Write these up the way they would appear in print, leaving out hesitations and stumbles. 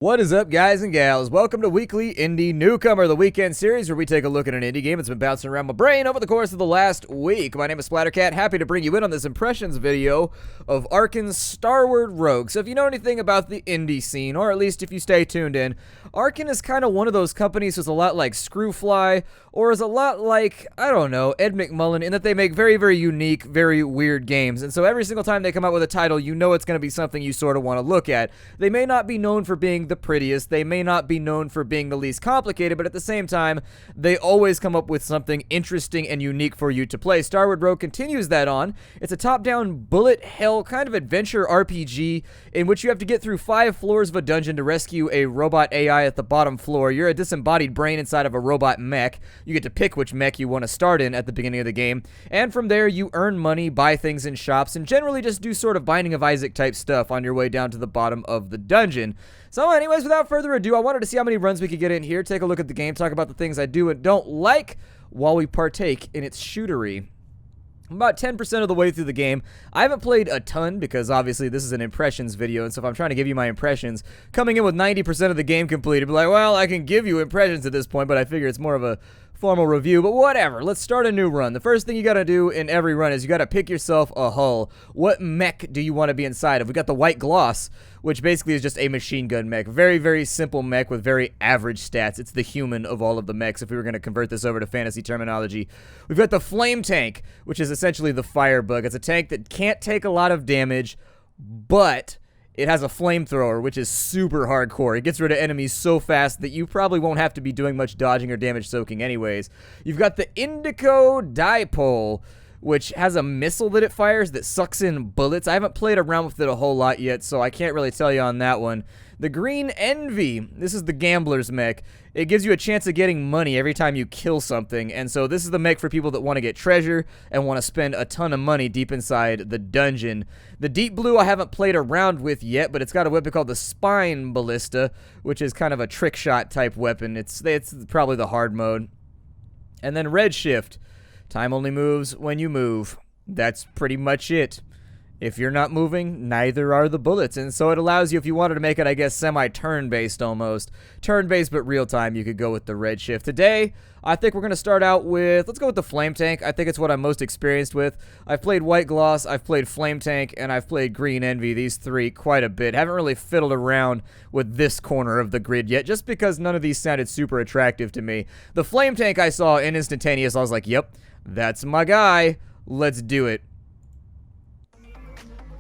What is up, guys and gals? Welcome to Weekly Indie Newcomer, the weekend series where we take a look at an indie game that's been bouncing around my brain over the course of the last week. My name is Splattercat, happy to bring you in on this impressions video of Arcen's Starward Rogue. So if you know anything about the indie scene, or at least if you stay tuned in, Arcen is kind of one of those companies who's a lot like Screwfly, or is a lot like, I don't know, Ed McMullen, in that they make very, very unique, very weird games. And so every single time they come out with a title, you know it's going to be something you sort of want to look at. They may not be known for being the prettiest, they may not be known for being the least complicated, but at the same time, they always come up with something interesting and unique for you to play. Starward Rogue continues that on. It's a top-down bullet hell kind of adventure RPG in which you have to get through 5 floors of a dungeon to rescue a robot AI at the bottom floor. You're a disembodied brain inside of a robot mech. You get to pick which mech you want to start in at the beginning of the game, and from there you earn money, buy things in shops, and generally just do sort of Binding of Isaac type stuff on your way down to the bottom of the dungeon. So anyways, without further ado, I wanted to see how many runs we could get in here, take a look at the game, talk about the things I do and don't like while we partake in its shootery. I'm about 10% of the way through the game. I haven't played a ton because obviously this is an impressions video, and so if I'm trying to give you my impressions, coming in with 90% of the game completed, be like, well, I can give you impressions at this point, but I figure it's more of a formal review, but whatever. Let's start a new run. The first thing you gotta do in every run is you gotta pick yourself a hull. What mech do you want to be inside of? We got the White Gloss, which basically is just a machine gun mech. Very, very simple mech with very average stats. It's the human of all of the mechs if we were going to convert this over to fantasy terminology. We've got the Flame Tank, which is essentially the Firebug. It's a tank that can't take a lot of damage, but it has a flamethrower, which is super hardcore. It gets rid of enemies so fast that you probably won't have to be doing much dodging or damage soaking anyways. You've got the Indigo Dipole, which has a missile that it fires that sucks in bullets. I haven't played around with it a whole lot yet, so I can't really tell you on that one. The Green Envy, this is the gambler's mech. It gives you a chance of getting money every time you kill something, and so this is the mech for people that want to get treasure and want to spend a ton of money deep inside the dungeon. The Deep Blue I haven't played around with yet, but it's got a weapon called the Spine Ballista, which is kind of a trick shot type weapon. It's probably the hard mode. And then Red Shift. Time only moves when you move. That's pretty much it. If you're not moving, neither are the bullets, and so it allows you, if you wanted to make it, I guess, semi-turn-based almost. Turn-based, but real-time, you could go with the Red Shift. Today, I think we're going to start out with, let's go with the Flame Tank. I think it's what I'm most experienced with. I've played White Gloss, I've played Flame Tank, and I've played Green Envy, these three, quite a bit. Haven't really fiddled around with this corner of the grid yet, just because none of these sounded super attractive to me. The Flame Tank I saw in instantaneous, I was like, yep, that's my guy. Let's do it.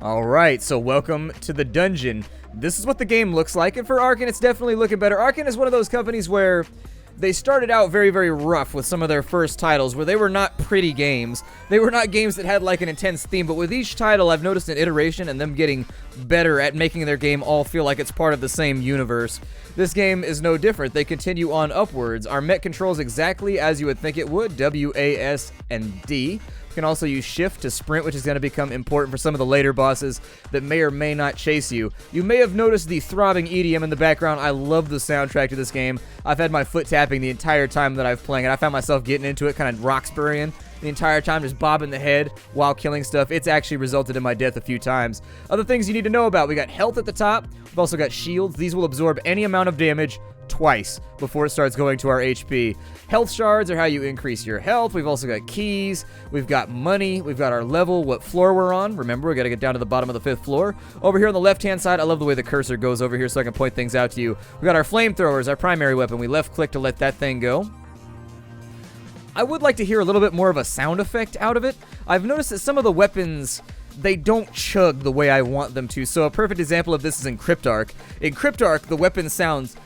Alright, so welcome to the dungeon. This is what the game looks like, and for Arcen, it's definitely looking better. Arcen is one of those companies where they started out very, very rough with some of their first titles, where they were not pretty games. They were not games that had like an intense theme, but with each title, I've noticed an iteration and them getting better at making their game all feel like it's part of the same universe. This game is no different. They continue on upwards. Our mech controls exactly as you would think it would, W, A, S, and D. You can also use shift to sprint, which is going to become important for some of the later bosses that may or may not chase you. You may have noticed the throbbing EDM in the background. I love the soundtrack to this game. I've had my foot tapping the entire time that I've playing it. I found myself getting into it, kind of Roxburying the entire time, just bobbing the head while killing stuff. It's actually resulted in my death a few times. Other things you need to know about, we got health at the top. We've also got shields. These will absorb any amount of damage twice before it starts going to our HP. Health shards are how you increase your health. We've also got keys. We've got money. We've got our level, what floor we're on. Remember, we got to get down to the bottom of the 5th floor. Over here on the left-hand side, I love the way the cursor goes over here so I can point things out to you. We got our flamethrowers, our primary weapon. We left-click to let that thing go. I would like to hear a little bit more of a sound effect out of it. I've noticed that some of the weapons, they don't chug the way I want them to. So a perfect example of this is in Cryptarch. In Cryptarch, the weapon sounds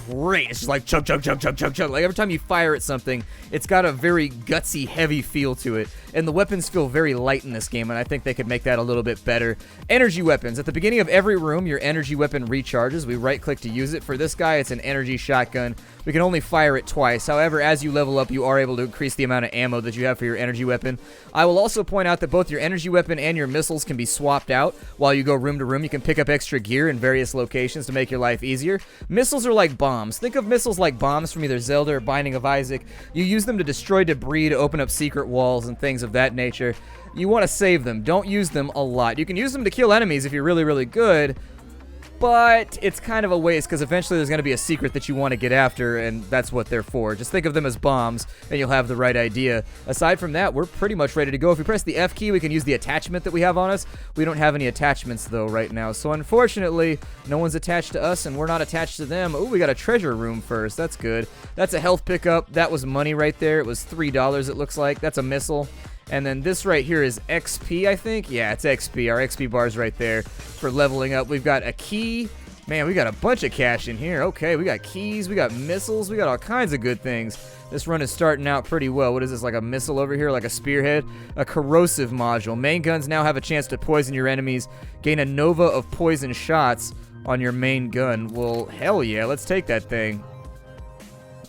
great. It's just like chug, chug, chug, chug, chug, chug. Like every time you fire at something, it's got a very gutsy, heavy feel to it. And the weapons feel very light in this game, and I think they could make that a little bit better. Energy weapons. At the beginning of every room, your energy weapon recharges. We right-click to use it. For this guy, it's an energy shotgun. We can only fire it twice. However, as you level up, you are able to increase the amount of ammo that you have for your energy weapon. I will also point out that both your energy weapon and your missiles can be swapped out while you go room to room. You can pick up extra gear in various locations to make your life easier. Missiles are like bombs. Think of missiles like bombs from either Zelda or Binding of Isaac. You use them to destroy debris, to open up secret walls, and things of that nature. You want to save them. Don't use them a lot. You can use them to kill enemies if you're really, really good, but it's kind of a waste because eventually there's going to be a secret that you want to get after, and that's what they're for. Just think of them as bombs, and you'll have the right idea. Aside from that, we're pretty much ready to go. If we press the F key, we can use the attachment that we have on us. We don't have any attachments, though, right now. So, unfortunately, no one's attached to us, and we're not attached to them. Oh, we got a treasure room first. That's good. That's a health pickup. That was money right there. It was $3, it looks like. That's a missile. And then this right here is XP, I think. Yeah, it's XP. Our XP bar's right there for leveling up. We've got a key. Man, we got a bunch of cash in here. Okay, we got keys. We got missiles. We got all kinds of good things. This run is starting out pretty well. What is this, like a missile over here, like a spearhead? A corrosive module. Main guns now have a chance to poison your enemies. Gain a nova of poison shots on your main gun. Well, hell yeah, let's take that thing.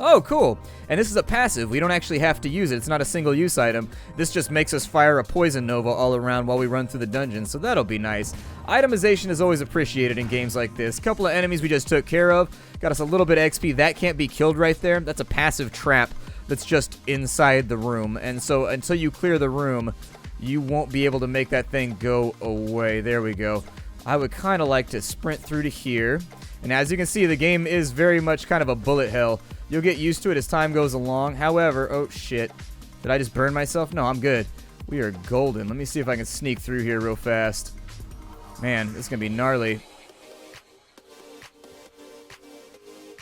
Oh, cool. And this is a passive. We don't actually have to use it. It's not a single-use item. This just makes us fire a poison nova all around while we run through the dungeon, so that'll be nice. Itemization is always appreciated in games like this. A couple of enemies we just took care of. Got us a little bit of XP. That can't be killed right there. That's a passive trap that's just inside the room. And so until you clear the room, you won't be able to make that thing go away. There we go. I would kind of like to sprint through to here. And as you can see, the game is very much kind of a bullet hell. You'll get used to it as time goes along. However, oh shit. Did I just burn myself? No, I'm good. We are golden. Let me see if I can sneak through here real fast. Man, this is going to be gnarly.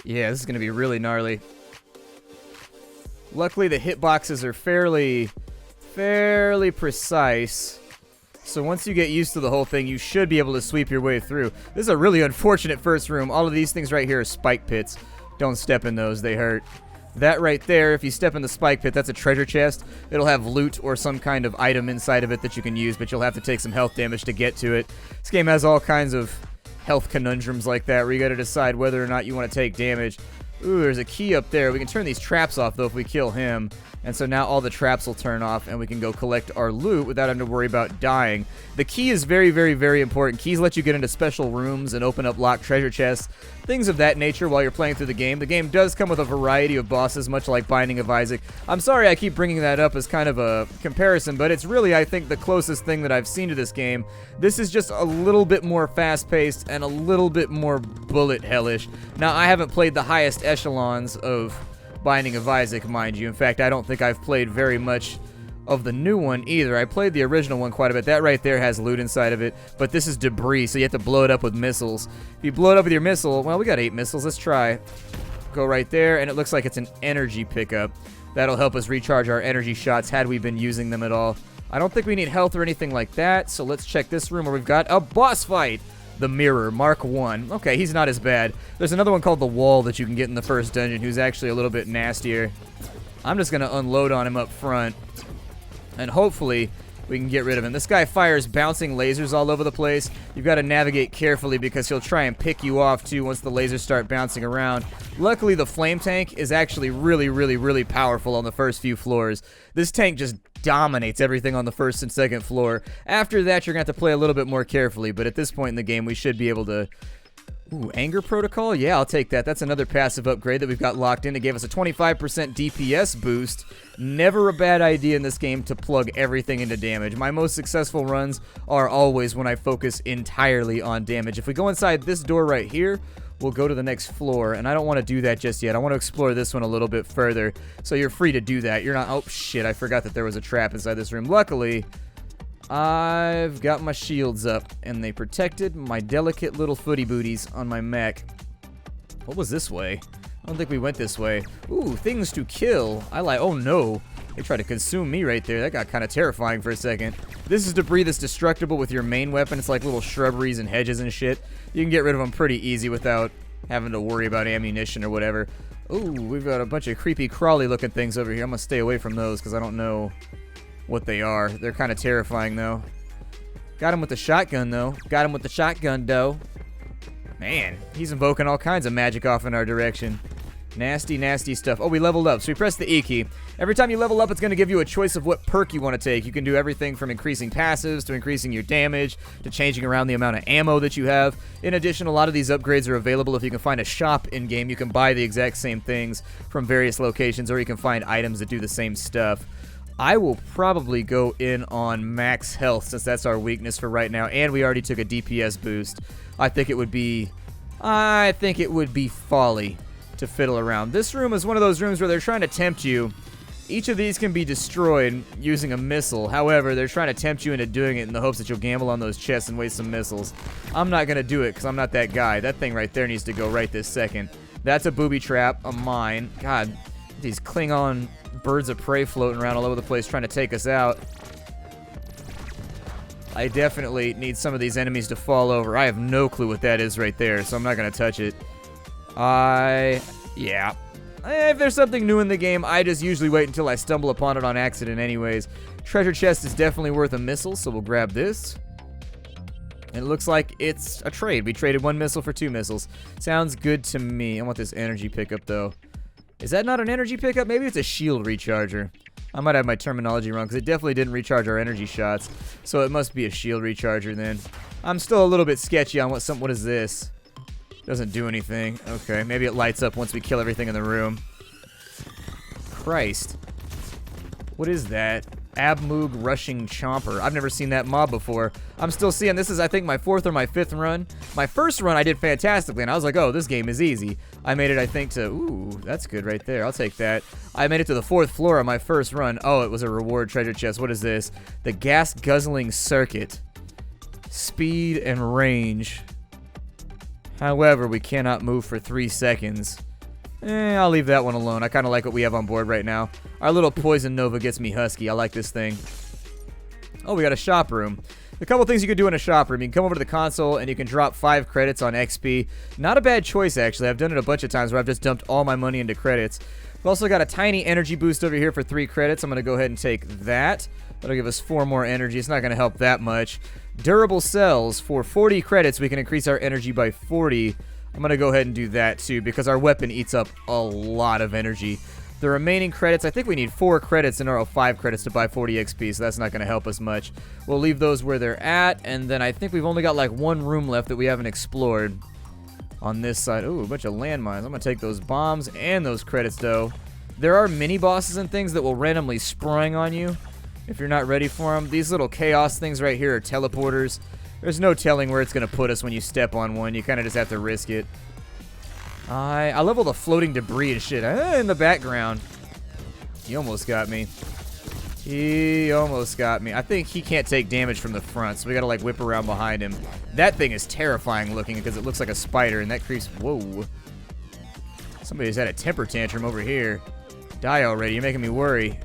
Yeah, this is going to be really gnarly. Luckily, the hitboxes are fairly precise. So once you get used to the whole thing, you should be able to sweep your way through. This is a really unfortunate first room. All of these things right here are spike pits. Don't step in those, they hurt. That right there, if you step in the spike pit, that's a treasure chest. It'll have loot or some kind of item inside of it that you can use, but you'll have to take some health damage to get to it. This game has all kinds of health conundrums like that where you gotta decide whether or not you want to take damage. Ooh, there's a key up there. We can turn these traps off, though, if we kill him. And so now all the traps will turn off, and we can go collect our loot without having to worry about dying. The key is very, very, very important. Keys let you get into special rooms and open up locked treasure chests, things of that nature while you're playing through the game. The game does come with a variety of bosses, much like Binding of Isaac. I'm sorry I keep bringing that up as kind of a comparison, but it's really, I think, the closest thing that I've seen to this game. This is just a little bit more fast-paced and a little bit more bullet hellish. Now, I haven't played the highest echelons of Binding of Isaac, mind you. In fact, I don't think I've played very much of the new one either. I played the original one quite a bit. That right there has loot inside of it, but this is debris, so you have to blow it up with missiles. If you blow it up with your missile, well, we got 8 missiles. Let's try. Go right there, and it looks like it's an energy pickup. That'll help us recharge our energy shots had we been using them at all. I don't think we need health or anything like that, so let's check this room where we've got a boss fight. The Mirror, Mark 1. Okay, he's not as bad. There's another one called the Wall that you can get in the first dungeon who's actually a little bit nastier. I'm just going to unload on him up front, and hopefully we can get rid of him. This guy fires bouncing lasers all over the place. You've got to navigate carefully because he'll try and pick you off too once the lasers start bouncing around. Luckily, the flame tank is actually really, really, really powerful on the first few floors. This tank just dominates everything on the first and second floor. After that, you're going to have to play a little bit more carefully, but at this point in the game, we should be able to... Ooh, Anger Protocol? Yeah, I'll take that. That's another passive upgrade that we've got locked in. It gave us a 25% DPS boost. Never a bad idea in this game to plug everything into damage. My most successful runs are always when I focus entirely on damage. If we go inside this door right here, we'll go to the next floor, and I don't want to do that just yet. I want to explore this one a little bit further, so you're free to do that. You're not... Oh, shit, I forgot that there was a trap inside this room. Luckily, I've got my shields up, and they protected my delicate little footy booties on my mech. What was this way? I don't think we went this way. Ooh, things to kill. I like... Oh, no. They tried to consume me right there. That got kind of terrifying for a second. This is debris that's destructible with your main weapon. It's like little shrubberies and hedges and shit. You can get rid of them pretty easy without having to worry about ammunition or whatever. Ooh, we've got a bunch of creepy crawly looking things over here. I'm going to stay away from those because I don't know what they are. They're kind of terrifying, though. Got him with the shotgun, though. Got him with the shotgun, though. Man, he's invoking all kinds of magic off in our direction. Nasty, nasty stuff. Oh, we leveled up, so we press the E key. Every time you level up, it's going to give you a choice of what perk you want to take. You can do everything from increasing passives to increasing your damage to changing around the amount of ammo that you have. In addition, a lot of these upgrades are available if you can find a shop in-game. You can buy the exact same things from various locations, or you can find items that do the same stuff. I will probably go in on max health since that's our weakness for right now, and we already took a DPS boost. I think it would be folly to fiddle around. This room is one of those rooms where they're trying to tempt you. Each of these can be destroyed using a missile. However, they're trying to tempt you into doing it in the hopes that you'll gamble on those chests and waste some missiles. I'm not going to do it because I'm not that guy. That thing right there needs to go right this second. That's a booby trap, a mine. God, these Klingon birds of prey floating around all over the place trying to take us out. I definitely need some of these enemies to fall over. I have no clue what that is right there, so I'm not going to touch it. Yeah. If there's something new in the game, I just usually wait until I stumble upon it on accident anyways. Treasure chest is definitely worth a missile, so we'll grab this. And it looks like it's a trade. We traded 1 missile for 2 missiles. Sounds good to me. I want this energy pickup, though. Is that not an energy pickup? Maybe it's a shield recharger. I might have my terminology wrong, because it definitely didn't recharge our energy shots. So it must be a shield recharger, then. I'm still a little bit sketchy on what is this? Doesn't do anything. Okay, maybe it lights up once we kill everything in the room. Christ. What is that? Abmoog Rushing Chomper. I've never seen that mob before. I'm still seeing, this is I think my 4th or my 5th run. My first run I did fantastically, and I was like, oh, this game is easy. I made it, I think, to, ooh, that's good right there. I'll take that. I made it to the 4th floor on my first run. Oh, it was a reward treasure chest. What is this? The Gas Guzzling Circuit. Speed and range. However, we cannot move for 3 seconds. I'll leave that one alone. I kind of like what we have on board right now. Our little Poison Nova gets me husky. I like this thing. Oh, we got a shop room. A couple things you can do in a shop room. You can come over to the console and you can drop 5 credits on XP. Not a bad choice, actually. I've done it a bunch of times where I've just dumped all my money into credits. We've also got a tiny energy boost over here for 3 credits. I'm going to go ahead and take that. That'll give us 4 more energy. It's not going to help that much. Durable cells. For 40 credits, we can increase our energy by 40. I'm going to go ahead and do that, too, because our weapon eats up a lot of energy. The remaining credits, I think we need 4 credits in our 5 credits to buy 40 XP, so that's not going to help us much. We'll leave those where they're at, and then I think we've only got like 1 room left that we haven't explored on this side. Ooh, a bunch of landmines. I'm going to take those bombs and those credits, though. There are mini-bosses and things that will randomly spring on you if you're not ready for them. These little chaos things right here are teleporters. There's no telling where it's going to put us when you step on one. You kind of just have to risk it. I level the floating debris and shit in the background. He almost got me. He almost got me. I think he can't take damage from the front, so we got to like whip around behind him. That thing is terrifying looking because it looks like a spider, and that creeps. Whoa. Somebody's had a temper tantrum over here. Die already. You're making me worry.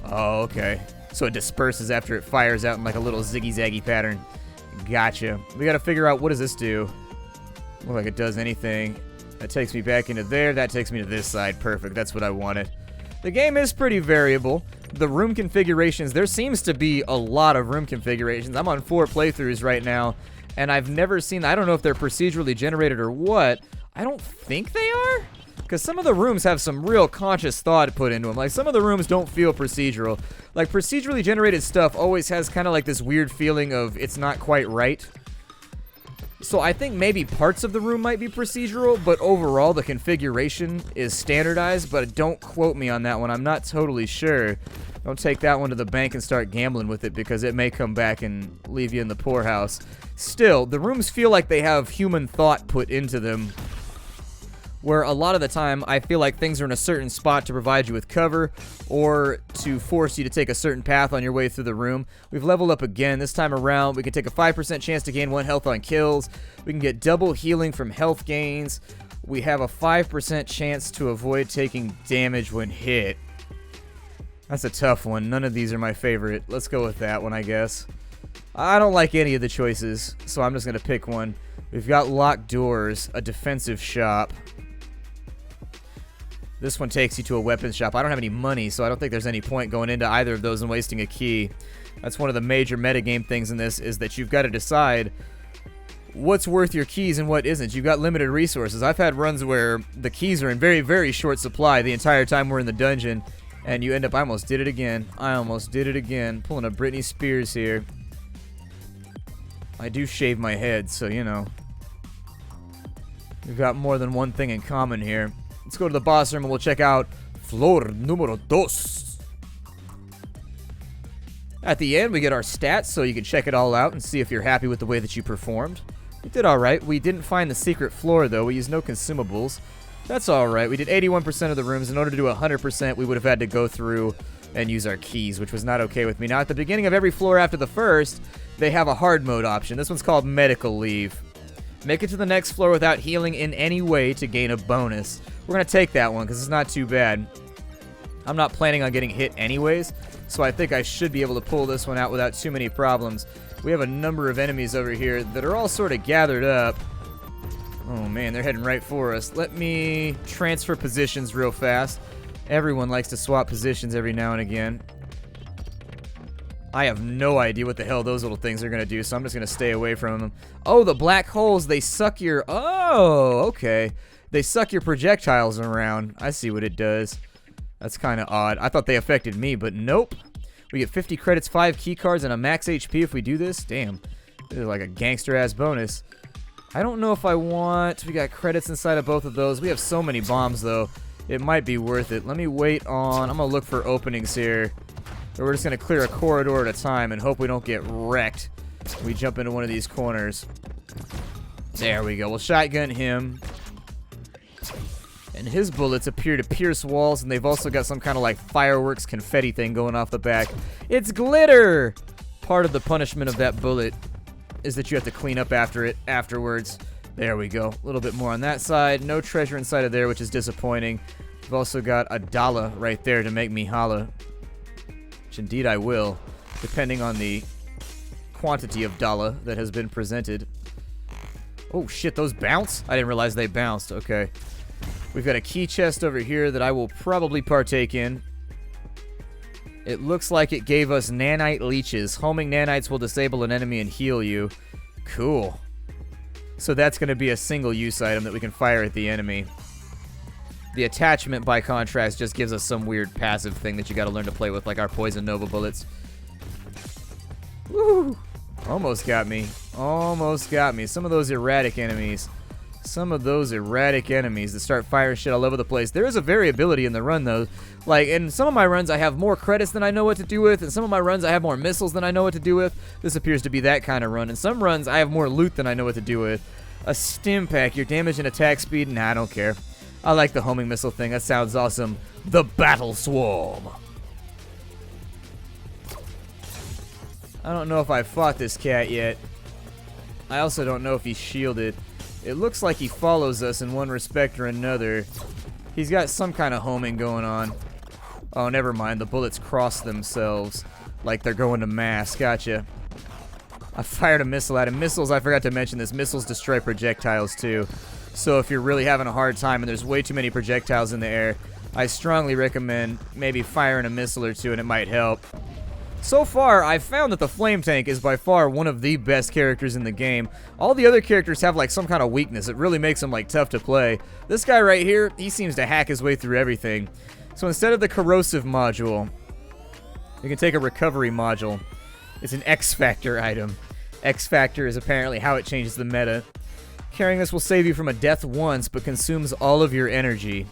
Oh, okay. So it disperses after it fires out in like a little ziggy-zaggy pattern. Gotcha. We got to figure out, what does this do? Look like it does anything. That takes me back into there. That takes me to this side. Perfect. That's what I wanted. The game is pretty variable. The room configurations, there seems to be a lot of room configurations. I'm on 4 playthroughs right now, and I've never seen, I don't know if they're procedurally generated or what. I don't think they are, because some of the rooms have some real conscious thought put into them. Like, some of the rooms don't feel procedural. Like, procedurally generated stuff always has kind of like this weird feeling of it's not quite right. So I think maybe parts of the room might be procedural, but overall the configuration is standardized, but don't quote me on that one. I'm not totally sure. Don't take that one to the bank and start gambling with it, because it may come back and leave you in the poorhouse. Still, the rooms feel like they have human thought put into them, where a lot of the time I feel like things are in a certain spot to provide you with cover or to force you to take a certain path on your way through the room. We've leveled up again. This time around, we can take a 5% chance to gain 1 health on kills. We can get double healing from health gains. We have a 5% chance to avoid taking damage when hit. That's a tough one. None of these are my favorite. Let's go with that one, I guess. I don't like any of the choices, so I'm just going to pick one. We've got locked doors, a defensive shop. This one takes you to a weapons shop. I don't have any money, so I don't think there's any point going into either of those and wasting a key. That's one of the major metagame things in this, is that you've got to decide what's worth your keys and what isn't. You've got limited resources. I've had runs where the keys are in very, very short supply the entire time we're in the dungeon, and you end up, I almost did it again. Pulling a Britney Spears here. I do shave my head, so you know. We've got more than one thing in common here. Let's go to the boss room and we'll check out Floor Número 2. At the end, we get our stats, so you can check it all out and see if you're happy with the way that you performed. We did alright. We didn't find the secret floor, though. We used no consumables. That's alright. We did 81% of the rooms. In order to do 100%, we would have had to go through and use our keys, which was not okay with me. Now, at the beginning of every floor after the first, they have a hard mode option. This one's called Medical Leave. Make it to the next floor without healing in any way to gain a bonus. We're going to take that one because it's not too bad. I'm not planning on getting hit anyways, so I think I should be able to pull this one out without too many problems. We have a number of enemies over here that are all sort of gathered up. Oh man, they're heading right for us. Let me transfer positions real fast. Everyone likes to swap positions every now and again. I have no idea what the hell those little things are going to do, so I'm just going to stay away from them. Oh, the black holes, they suck your... Oh, okay. They suck your projectiles around. I see what it does. That's kind of odd. I thought they affected me, but nope. We get 50 credits, 5 key cards, and a max HP if we do this. Damn. This is like a gangster-ass bonus. I don't know if I want... We got credits inside of both of those. We have so many bombs, though. It might be worth it. Let me wait on... I'm going to look for openings here. Or we're just going to clear a corridor at a time and hope we don't get wrecked. We jump into one of these corners. There we go. We'll shotgun him. And his bullets appear to pierce walls, and they've also got some kind of like fireworks confetti thing going off the back. It's glitter! Part of the punishment of that bullet is that you have to clean up after it afterwards. There we go. A little bit more on that side. No treasure inside of there, which is disappointing. We've also got a dollar right there to make me holla. Which indeed I will, depending on the quantity of dollar that has been presented. Oh shit, those bounce? I didn't realize they bounced. Okay. We've got a key chest over here that I will probably partake in. It looks like it gave us nanite leeches. Homing nanites will disable an enemy and heal you. Cool. So that's going to be a single-use item that we can fire at the enemy. The attachment, by contrast, just gives us some weird passive thing that you got to learn to play with, like our Poison Nova bullets. Woo! Almost got me. Almost got me. Some of those erratic enemies. Some of those erratic enemies that start firing shit all over the place. There is a variability in the run, though. Like, in some of my runs, I have more credits than I know what to do with. In some of my runs, I have more missiles than I know what to do with. This appears to be that kind of run. In some runs, I have more loot than I know what to do with. A stim pack, your damage and attack speed? Nah, I don't care. I like the homing missile thing. That sounds awesome. The Battle Swarm. I don't know if I fought this cat yet. I also don't know if he's shielded. It looks like he follows us in one respect or another. He's got some kind of homing going on. Oh, never mind. The bullets cross themselves like they're going to mass. Gotcha. I fired a missile at him. Missiles, I forgot to mention this. Missiles destroy projectiles too. So if you're really having a hard time and there's way too many projectiles in the air, I strongly recommend maybe firing a missile or two, and it might help. So far, I've found that the Flame Tank is by far one of the best characters in the game. All the other characters have like some kind of weakness. It really makes them like tough to play. This guy right here, he seems to hack his way through everything. So instead of the corrosive module, you can take a recovery module. It's an X Factor item. X Factor is apparently how it changes the meta. Carrying this will save you from a death once, but consumes all of your energy.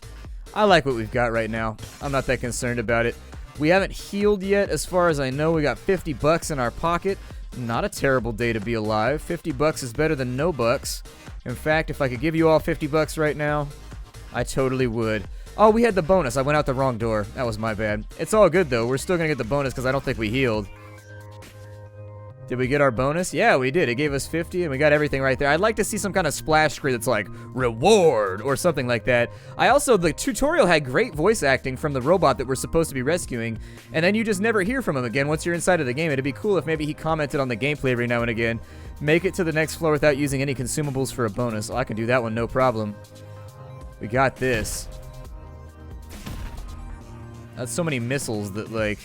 I like what we've got right now. I'm not that concerned about it. We haven't healed yet, as far as I know. We got 50 bucks in our pocket. Not a terrible day to be alive. 50 bucks is better than no bucks. In fact, if I could give you all 50 bucks right now, I totally would. Oh, we had the bonus. I went out the wrong door. That was my bad. It's all good, though. We're still going to get the bonus because I don't think we healed. Did we get our bonus? Yeah, we did. It gave us 50, and we got everything right there. I'd like to see some kind of splash screen that's like, reward, or something like that. The tutorial had great voice acting from the robot that we're supposed to be rescuing, and then you just never hear from him again once you're inside of the game. It'd be cool if maybe he commented on the gameplay every now and again. Make it to the next floor without using any consumables for a bonus. Oh, I can do that one, no problem. We got this. That's so many missiles that, like...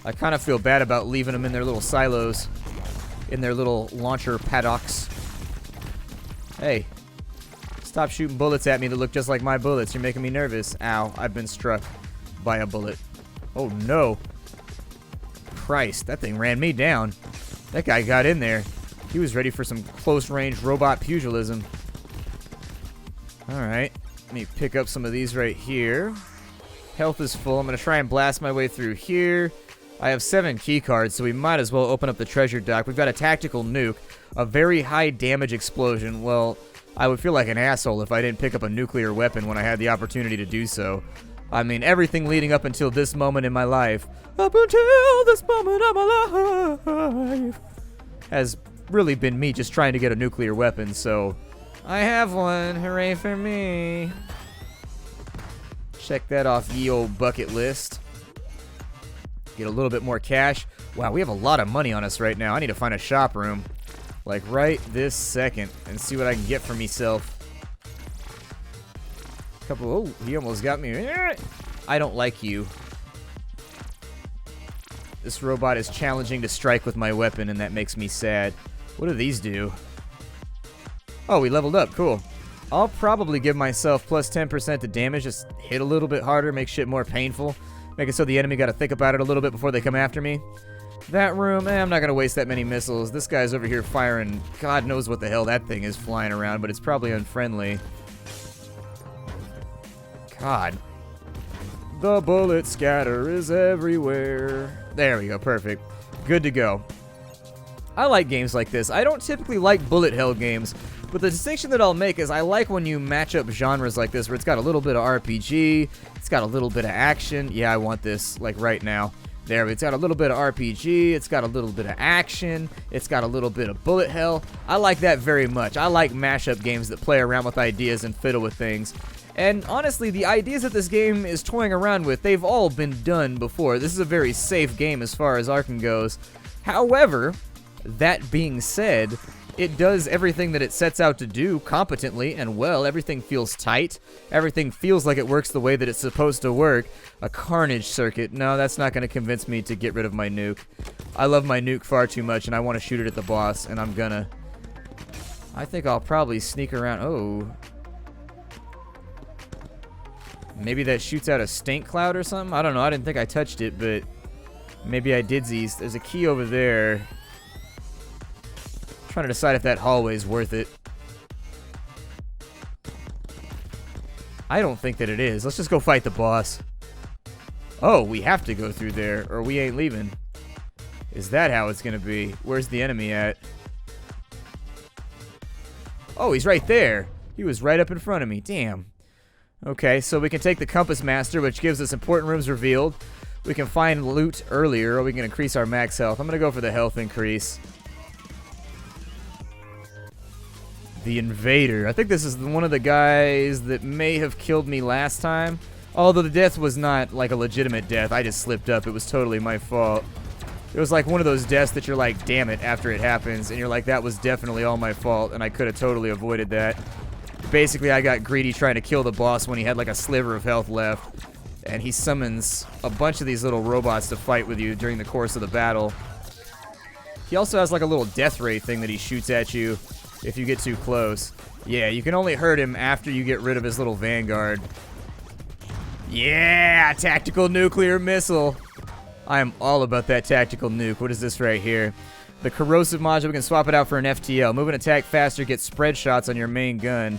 I kind of feel bad about leaving them in their little silos, in their little launcher paddocks. Hey, stop shooting bullets at me that look just like my bullets. You're making me nervous. Ow, I've been struck by a bullet. Oh no. Christ, that thing ran me down. That guy got in there. He was ready for some close-range robot pugilism. Alright, let me pick up some of these right here. Health is full. I'm going to try and blast my way through here. I have 7 key cards, so we might as well open up the treasure dock. We've got a tactical nuke, a very high damage explosion. Well, I would feel like an asshole if I didn't pick up a nuclear weapon when I had the opportunity to do so. I mean, everything leading up until this moment in my life, up until this moment of my life, has really been me just trying to get a nuclear weapon, so I have one. Hooray for me. Check that off ye old bucket list. Get a little bit more cash. Wow, we have a lot of money on us right now. I need to find a shop room, like right this second, and see what I can get for myself. Oh, he almost got me. I don't like you. This robot is challenging to strike with my weapon, and that makes me sad. What do these do? Oh, we leveled up. Cool. I'll probably give myself plus 10% to damage. Just hit a little bit harder, make shit more painful. Make it so the enemy got to think about it a little bit before they come after me. That room, I'm not going to waste that many missiles. This guy's over here firing. God knows what the hell that thing is flying around, but it's probably unfriendly. God. The bullet scatter is everywhere. There we go. Perfect. Good to go. I like games like this. I don't typically like bullet hell games, but the distinction that I'll make is I like when you match up genres like this where it's got a little bit of RPG, it's got a little bit of action. Yeah, I want this like right now. There, it's got a little bit of RPG, it's got a little bit of action, it's got a little bit of bullet hell. I like that very much. I like mashup games that play around with ideas and fiddle with things. And honestly, the ideas that this game is toying around with, they've all been done before. This is a very safe game as far as Arcen goes. However, that being said, it does everything that it sets out to do competently and well. Everything feels tight. Everything feels like it works the way that it's supposed to work. A carnage circuit. No, that's not going to convince me to get rid of my nuke. I love my nuke far too much, and I want to shoot it at the boss, and I'm gonna. I think I'll probably sneak around. Oh. Maybe that shoots out a stink cloud or something? I don't know. I didn't think I touched it, but maybe I did. There's a key over there. Trying to decide if that hallway is worth it. I don't think that it is. Let's just go fight the boss. Oh, we have to go through there, or we ain't leaving. Is that how it's gonna be? Where's the enemy at? Oh, he's right there. He was right up in front of me. Damn. Okay, so we can take the Compass Master, which gives us important rooms revealed. We can find loot earlier, or we can increase our max health. I'm gonna go for the health increase. The Invader. I think this is one of the guys that may have killed me last time. Although the death was not like a legitimate death. I just slipped up. It was totally my fault. It was like one of those deaths that you're like, damn it, after it happens. And you're like, that was definitely all my fault. And I could have totally avoided that. Basically, I got greedy trying to kill the boss when he had like a sliver of health left. And he summons a bunch of these little robots to fight with you during the course of the battle. He also has like a little death ray thing that he shoots at you if you get too close. Yeah, you can only hurt him after you get rid of his little vanguard. Yeah, tactical nuclear missile. I am all about that tactical nuke. What is this right here? The corrosive module, we can swap it out for an FTL. Move and attack faster, get spread shots on your main gun.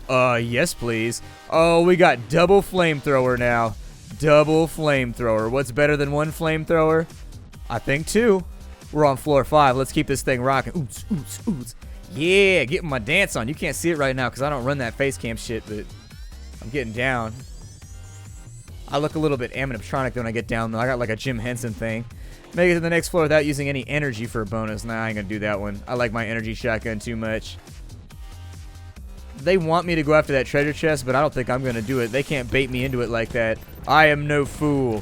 Yes please. Oh, we got double flamethrower now. Double flamethrower. What's better than one flamethrower? I think two. We're on floor 5. Let's keep this thing rocking. Oots, oots, oots. Yeah, getting my dance on. You can't see it right now because I don't run that face cam shit, but I'm getting down. I look a little bit animatronic when I get down, though. I got like a Jim Henson thing. Make it to the next floor without using any energy for a bonus. Nah, I ain't gonna do that one. I like my energy shotgun too much. They want me to go after that treasure chest, but I don't think I'm gonna do it. They can't bait me into it like that. I am no fool.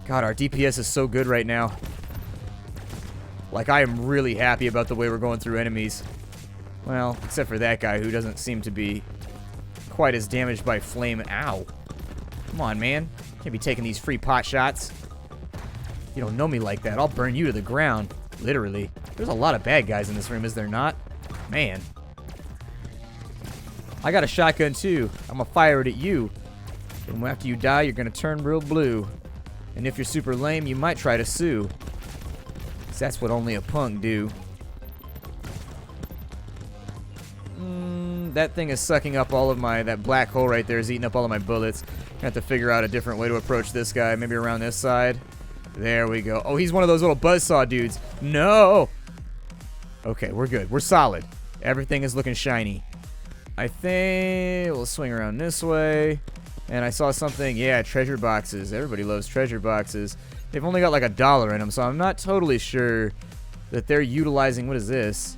God, our DPS is so good right now. Like, I am really happy about the way we're going through enemies. Well, except for that guy who doesn't seem to be quite as damaged by flame. Ow. Come on, man. Can't be taking these free pot shots. You don't know me like that. I'll burn you to the ground. Literally. There's a lot of bad guys in this room, is there not? Man. I got a shotgun, too. I'm gonna fire it at you. And after you die, you're gonna turn real blue. And if you're super lame, you might try to sue. 'Cause that's what only a punk do. That thing is sucking up all of my... That black hole right there is eating up all of my bullets. I have to figure out a different way to approach this guy. Maybe around this side. There we go. Oh, he's one of those little buzzsaw dudes. No! Okay, we're good. We're solid. Everything is looking shiny. I think we'll swing around this way. And I saw something. Yeah, treasure boxes. Everybody loves treasure boxes. They've only got like $1 in them, so I'm not totally sure that they're utilizing... What is this?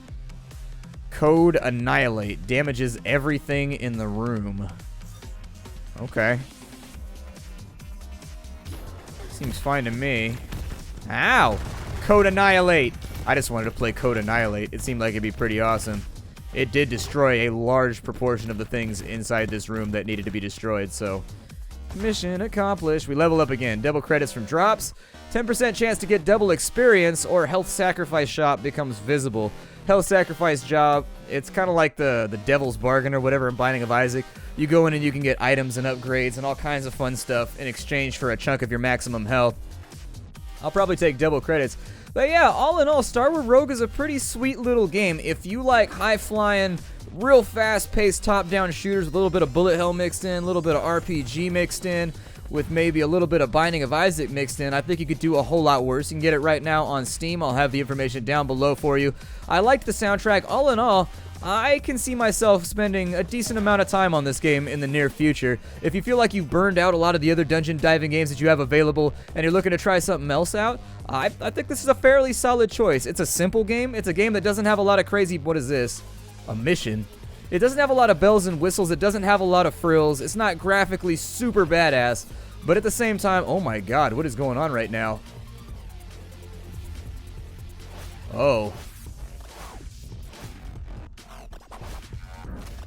Code Annihilate. Damages everything in the room. Okay. Seems fine to me. Ow! Code Annihilate. I just wanted to play Code Annihilate. It seemed like it'd be pretty awesome. It did destroy a large proportion of the things inside this room that needed to be destroyed, so... Mission accomplished. We level up again. Double credits from drops. 10% chance to get double experience, or health sacrifice shop becomes visible. Health sacrifice job, it's kind of like the Devil's Bargain or whatever in Binding of Isaac. You go in and you can get items and upgrades and all kinds of fun stuff in exchange for a chunk of your maximum health. I'll probably take double credits. But yeah, all in all, Starward Rogue is a pretty sweet little game. If you like high-flying, real fast-paced top-down shooters with a little bit of bullet hell mixed in, a little bit of RPG mixed in, with maybe a little bit of Binding of Isaac mixed in, I think you could do a whole lot worse. You can get it right now on Steam. I'll have the information down below for you. I liked the soundtrack. All in all, I can see myself spending a decent amount of time on this game in the near future. If you feel like you've burned out a lot of the other dungeon diving games that you have available and you're looking to try something else out, I think this is a fairly solid choice. It's a simple game. It's a game that doesn't have a lot of crazy... What is this? A mission? It doesn't have a lot of bells and whistles. It doesn't have a lot of frills. It's not graphically super badass. But at the same time... Oh my god, what is going on right now? Oh.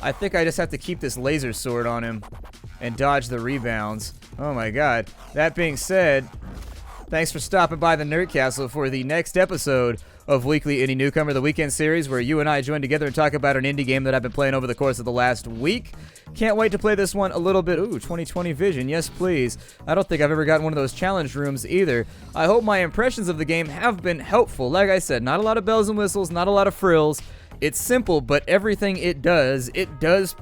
I think I just have to keep this laser sword on him and dodge the rebounds. Oh my god. That being said, thanks for stopping by the Nerd Castle for the next episode of Weekly Indie Newcomer, the weekend series where you and I join together and talk about an indie game that I've been playing over the course of the last week. Can't wait to play this one a little bit. Ooh, 2020 vision. Yes, please. I don't think I've ever gotten one of those challenge rooms either. I hope my impressions of the game have been helpful. Like I said, not a lot of bells and whistles, not a lot of frills. It's simple, but everything it does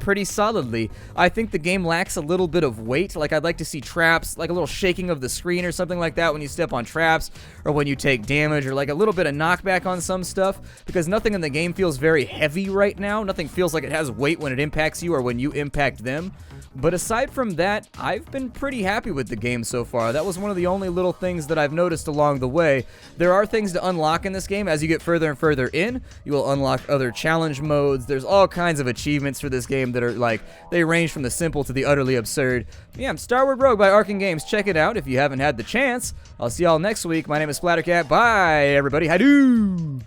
pretty solidly. I think the game lacks a little bit of weight. Like, I'd like to see traps, like a little shaking of the screen or something like that when you step on traps, or when you take damage, or like a little bit of knockback on some stuff, because nothing in the game feels very heavy right now. Nothing feels like it has weight when it impacts you or when you impact them. But aside from that, I've been pretty happy with the game so far. That was one of the only little things that I've noticed along the way. There are things to unlock in this game. As you get further and further in, you will unlock other challenge modes. There's all kinds of achievements for this game that are like, they range from the simple to the utterly absurd. Yeah, I'm Starward Rogue by Arcen Games. Check it out if you haven't had the chance. I'll see y'all next week. My name is Splattercat. Bye, everybody. Hadoo!